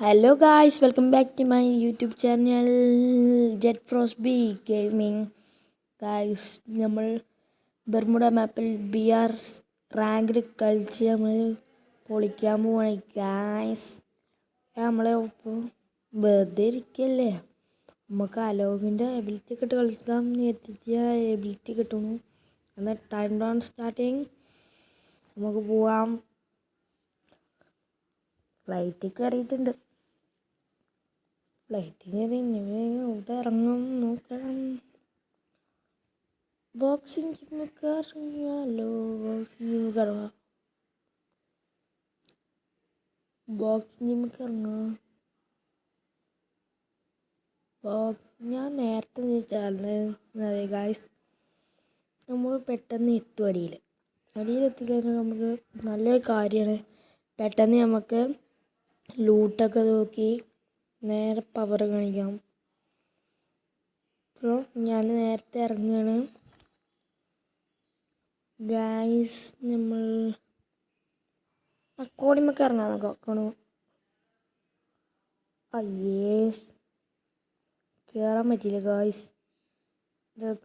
Hello guys, welcome back to my YouTube channel Jet Frost B Gaming. Guys, നമ്മൾ Bermuda മാപ്പിൽ BR ranked കളിച്ച് നമ്മൾ പൊളിക്കാൻ പോവാണ് ഗായ്സ്. നമ്മളെ വെറുതെ ഇരിക്കല്ലേ, നമുക്ക് അലോകിൻ്റെ എബിലിറ്റി ഒക്കെ ഇട്ട് കളിക്കാം എത്തിയ എബിലിറ്റി കിട്ടുന്നു. എന്നാൽ ടൈം ഡൗൺ സ്റ്റാർട്ടിങ്, നമുക്ക് പോവാം. ഫ്ലൈറ്റ് കയറിയിട്ടുണ്ട്. ഫ്ലൈറ്റ് കയറി ഇവിടെ ഇറങ്ങാം, നോക്കണം. ബോക്സിംഗ് ജിമ്മൊക്കെ ഇറങ്ങിയാലോ, ബോക്സിംഗ് ജിമ്മൊക്കെ ഇറങ്ങാം, ബോക്സിംഗ് ജിമ്മൊക്കെ ഇറങ്ങാം. ഞാൻ നേരത്തെ ചോദിച്ചാൽ ഗായ്സ്, നമ്മൾ പെട്ടെന്ന് എത്തും അടിയിലെത്തിക്കഴിഞ്ഞാൽ നമുക്ക് നല്ലൊരു കാര്യമാണ്. പെട്ടെന്ന് നമുക്ക് ലൂട്ടൊക്കെ നോക്കി നേരെ പവർ കാണിക്കാം. അപ്പോൾ ഞാൻ നേരത്തെ ഇറങ്ങുകയാണ് ഗായ്സ്. നമ്മൾ അക്കോണിമൊക്കെ ഇറങ്ങാം, നമുക്ക് അക്കോണി. അയ്യേ, കയറാൻ പറ്റിയില്ല ഗായ്സ്.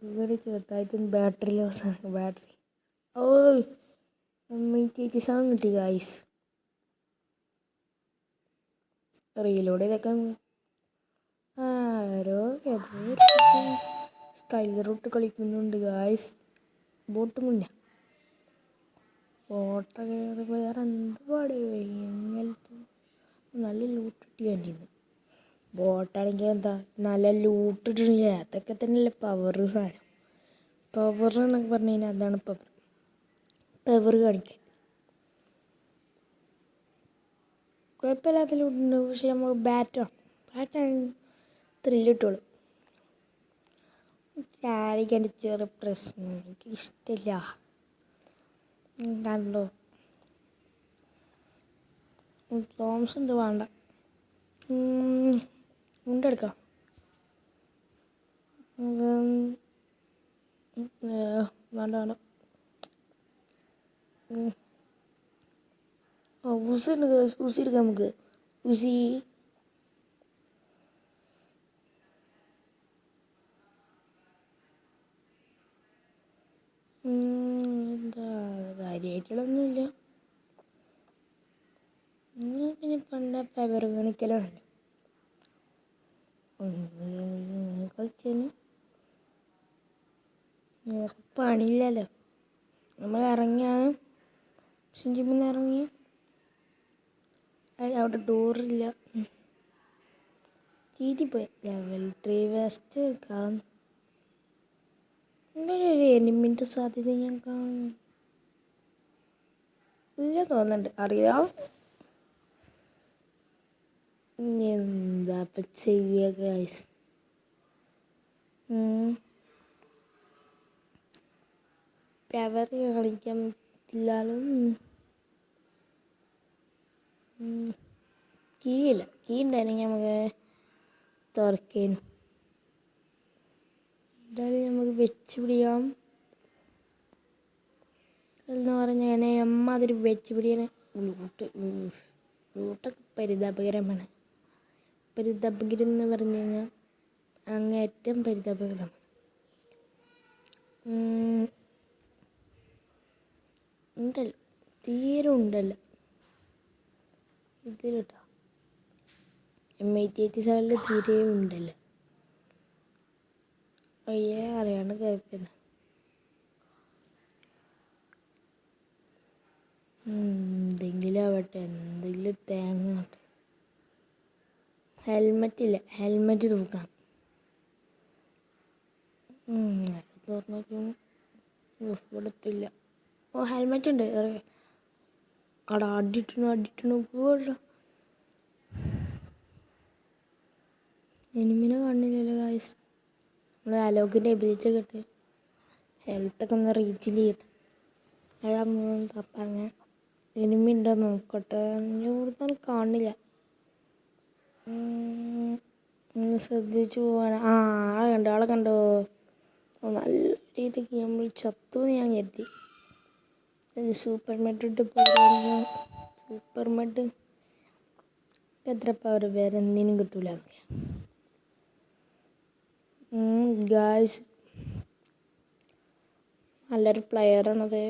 കയറി ചെറുതായിട്ട് ബാറ്ററി ലോസാണ്. ബാറ്ററി സാധനം കിട്ടി ഗായ്സ്. റീലോഡ് ചെയ്തൊക്കെ ആരോ ഏതോ സ്കൈ റൂട്ട് കളിക്കുന്നുണ്ട് ഗായ്സ്. ബോട്ടുമില്ല, ബോട്ടൊക്കെ വേറെ എന്ത് പാട്. എങ്ങനത്തെ നല്ല ലൂട്ട് കിട്ടി എൻ്റെ ഇന്ന്. ബോട്ടാണെങ്കിൽ എന്താ നല്ല ലൂട്ട് ഇട്ടിട്ടുണ്ടെങ്കിൽ അതൊക്കെ തന്നെയല്ലേ പവർ സാധനം. പവർ എന്നൊക്കെ പറഞ്ഞു കഴിഞ്ഞാൽ അതാണ് പവർ കാണിക്കാൻ. കുഴപ്പമില്ലാത്ത ലൂട്ടുണ്ട്, പക്ഷെ നമ്മൾ ബാറ്റാണ് ത്രില്ലിട്ടോളൂ. ചാടിക്കേണ്ട ചെറിയ പ്രശ്നം എനിക്ക് ഇഷ്ടമില്ല. കണ്ടോ, തോംസ് എന്ത് വേണ്ട, ഉണ്ടെടുക്കാം. വേണ്ട ഉസി എടുക്കാം നമുക്ക്. ഉസി എന്താ കാര്യമായിട്ടുള്ളൊന്നുമില്ല. പിന്നെ പണ്ട് പവർ കാണിക്കലാണ് കളിച്ചതിന് വേറെ പണിയില്ലല്ലോ. നമ്മൾ ഇറങ്ങിയാണ് ജിമ്മിൽ നിന്ന് ഇറങ്ങി. അവിടെ ഡോറില്ല, ചീറ്റിപ്പോയി. ലെവൽ 3 വെസ്റ്റ് എടുക്കാം. ഇങ്ങനെ ഒരു എനിമിൻ്റെ സാധ്യത ഞാൻ കാണുന്നു ഇല്ല തോന്നുന്നുണ്ട്, അറിയാം. എന്താ ഇപ്പം ചെയ്യുക ഗൈസ്? പവർ കളിക്കാൻ പറ്റില്ലാലും കീ ഉണ്ടായിരുന്നെങ്കിൽ നമുക്ക് തുറക്കേനു. എന്തായാലും നമുക്ക് വെച്ച് പിടിക്കാം എന്ന് പറഞ്ഞാൽ അതൊരു വെച്ച് പിടിയാണ്. ലൂട്ടൊക്കെ പരിതാപകരമാണ്. പരിതാപകരം എന്ന് പറഞ്ഞു കഴിഞ്ഞാൽ അങ്ങേറ്റം പരിതാപകരമാണ്. ഉണ്ടല്ലോ, തീരെ ഉണ്ടല്ലോ ഇതിൽ കേട്ടോ. M887 തീരെ ഉണ്ടല്ലോ. അയ്യേ, അറിയാണ്ട് കുഴപ്പമില്ല. എന്തെങ്കിലും ആവട്ടെ, എന്തെങ്കിലും തേങ്ങ ആവട്ടെ. ഹെൽമെറ്റ് ഇല്ല, ഹെൽമെറ്റ് തൂക്കണം. തുറന്നു കൊടുത്തില്ല. ഓ, ഹെൽമെറ്റ് ഉണ്ട്. അവിടെ അടിട്ടു പോകണ്ട. എനിമിനെ കാണില്ലല്ലോ ഗായ്സ്. നമ്മൾ അലോകിൻ്റെ എബിലിറ്റി കിട്ടി ഹെൽത്തൊക്കെ ഒന്ന് റീച്ച് ചെയ്ത് പറഞ്ഞ എനിമി ഉണ്ടോ നോക്കട്ടെ. ഇവിടുത്തെ കാണില്ല, ശ്രദ്ധിച്ചു പോവാണ്. ആളെ കണ്ടോ. നല്ല രീതിക്ക് നമ്മൾ ചത്തുന്ന് ഞാൻ കരുതി. സൂപ്പർ മെഡ് ഇട്ട് പോകാൻ. സൂപ്പർ മെഡ് എത്ര പവർ വേറെ എന്തിനും കിട്ടൂല ഗായ്സ്. നല്ലൊരു പ്ലെയറാണത്.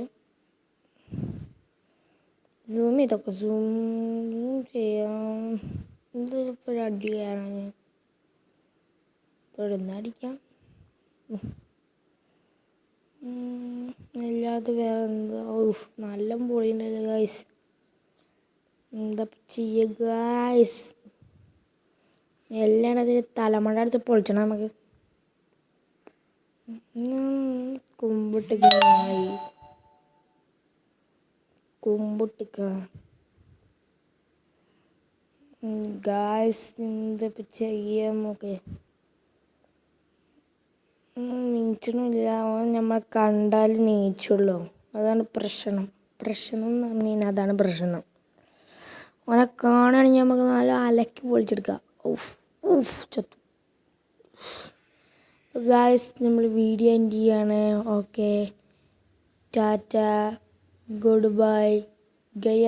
ഇതൊക്കെ സൂം ചെയ്യാം. ഇപ്പോഴും അടിയാണ്. ഇപ്പോഴൊന്നും അടിക്കാം. അല്ലാതെ വേറെ എന്താ? നല്ല പൊളിയുണ്ടല്ലോ ഗായ്സ്. എന്താ ചെയ്യുക ഗായ്സ്? എല്ലാം അതിൽ തലമഴ അടുത്ത് പൊളിച്ചണം നമുക്ക്. കുമ്പിട്ടിക്കണം ഗായ്സ്. എന്താ ചെയ്യാം നമുക്ക്? നീച്ചണില്ല. നമ്മൾ കണ്ടാൽ നീച്ചുള്ളൂ. അതാണ് പ്രശ്നം. എന്ന് പറഞ്ഞാൽ അതാണ് പ്രശ്നം. അവനെ കാണുകയാണെങ്കിൽ നമുക്ക് നല്ല അലക്കി പൊളിച്ചെടുക്കാം. ചത്തു. ഗായ്സ്, നമ്മൾ വീഡിയോ എൻഡ് ചെയ്യാണ്. Okay, Tata, good bye, Gaya.